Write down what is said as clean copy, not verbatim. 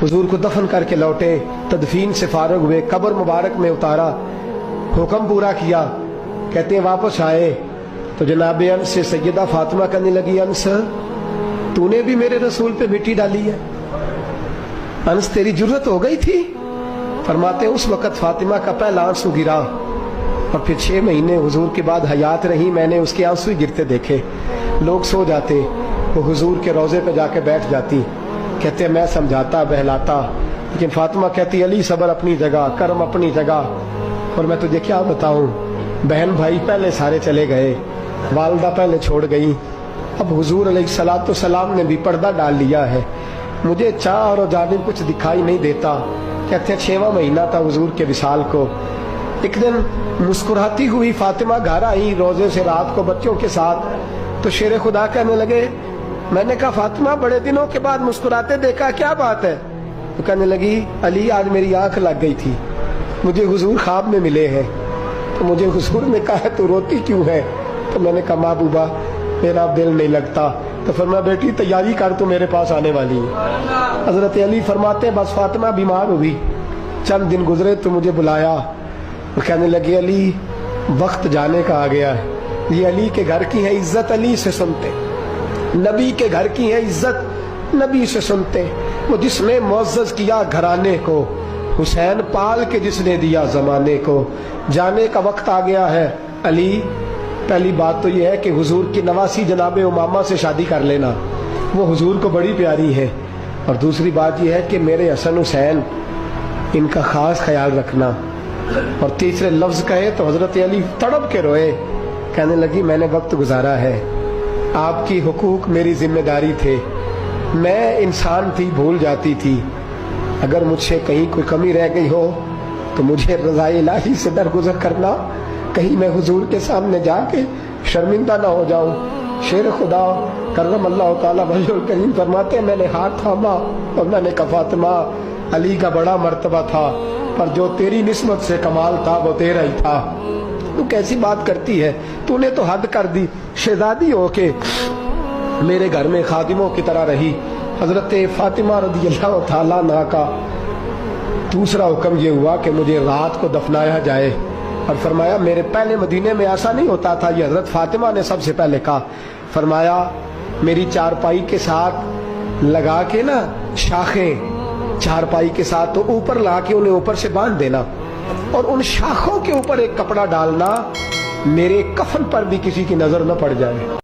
हुजूर को दफन करके लौटे, तदफीन से फारग हुए, कब्र मुबारक में उतारा, हुक्म पूरा किया। कहते हैं वापस आए तो जनाब अनस से सैयदा फातिमा कहने लगी, अनस तूने भी मेरे रसूल पे मिट्टी डाली है, अनस तेरी जुर्रत हो गई थी। फरमाते उस वक़्त फातिमा का पहला आंसू गिरा और फिर 6 महीने हुजूर के बाद हयात रही, मैंने उसके आंसू ही गिरते देखे। लोग सो जाते, वो हुजूर के रोज़े पे जाके बैठ जाती। कहते मैं समझाता बहलाता, लेकिन फातिमा कहती अली सब्र अपनी जगह, कर्म अपनी जगह। और मैं तुझे क्या बताऊं, बहन भाई पहले सारे चले गए, वालदा पहले छोड़ गई, अब हुजूर अलैहिस्सलातु सलाम ने भी पर्दा डाल लिया है, मुझे चार और जानिब कुछ दिखाई नहीं देता। कहते हैं 6वां महीना था हुजूर के विसाल को। एक दिन मुस्कुराती हुई फातिमा घर आई रोजे से रात को बच्चों के साथ, तो शेर खुदा कहने लगे, मैंने कहा फातिमा बड़े दिनों के बाद मुस्कुराते देखा, क्या बात है? तो कहने लगी अली आज मेरी आंख लग गई थी, मुझे हुजूर ख्वाब में मिले हैं, तो मुझे हुजूर ने कहा तू रोती क्यों है? तो मैंने कहा महबूबा मेरा दिल नहीं लगता। तो फरमाया बेटी तैयारी कर, तू मेरे पास आने वाली है। हजरत अली फरमाते बस फातिमा बीमार हुई, चंद दिन गुजरे तो मुझे बुलाया और कहने लगे अली वक्त जाने का आ गया है, ये अली के घर की है इज्जत, अली से सुनते, नबी के घर की है इज्जत, नबी से सुनते। वो जिसने मुअज़्ज़ज़ किया घराने को, हुसैन पाल के जिसने दिया जमाने को, जाने का वक्त आ गया है अली। पहली बात तो यह है कि हुजूर की नवासी जनाब उमामा से शादी कर लेना, वो हुजूर को बड़ी प्यारी है। और दूसरी बात यह है कि मेरे हसन हुसैन इनका खास ख्याल रखना। और तीसरे लफ्ज कहे तो हजरत अली तड़प के रोए, कहने लगी मैंने वक्त गुजारा है, आपकी हुकूक मेरी जिम्मेदारी थे, मैं इंसान थी भूल जाती थी, अगर मुझसे कहीं कोई कमी रह गई हो तो मुझे रज़ाए इलाही से दरगुजर करना, कहीं मैं हुजूर के सामने जाके शर्मिंदा ना हो जाऊं। शेर खुदा करम अल्लाह ताला वजहुल करीम फरमाते मैंने हाथ थामा और मैंने कहा फातिमा अली का बड़ा मर्तबा था, पर जो तेरी निस्बत से कमाल था वो तेरा ही था। तू कैसी बात करती है, तूने तो हद कर दी, शहजादी हो के मेरे घर में खादिमों की तरह रही। हजरत फातिमा रज़ियल्लाहु ताला अन्हा का दूसरा हुक्म ये हुआ कि मुझे रात को दफनाया जाए। और फरमाया मेरे पहले मदीने में ऐसा नहीं होता था, ये हजरत फातिमा ने सबसे पहले कहा। फरमाया मेरी चारपाई के साथ लगा के ना शाखें, चारपाई के साथ तो ऊपर ला के उन्हें ऊपर से बांध देना और उन शाखों के ऊपर एक कपड़ा डालना, मेरे कफन पर भी किसी की नजर न पड़ जाए।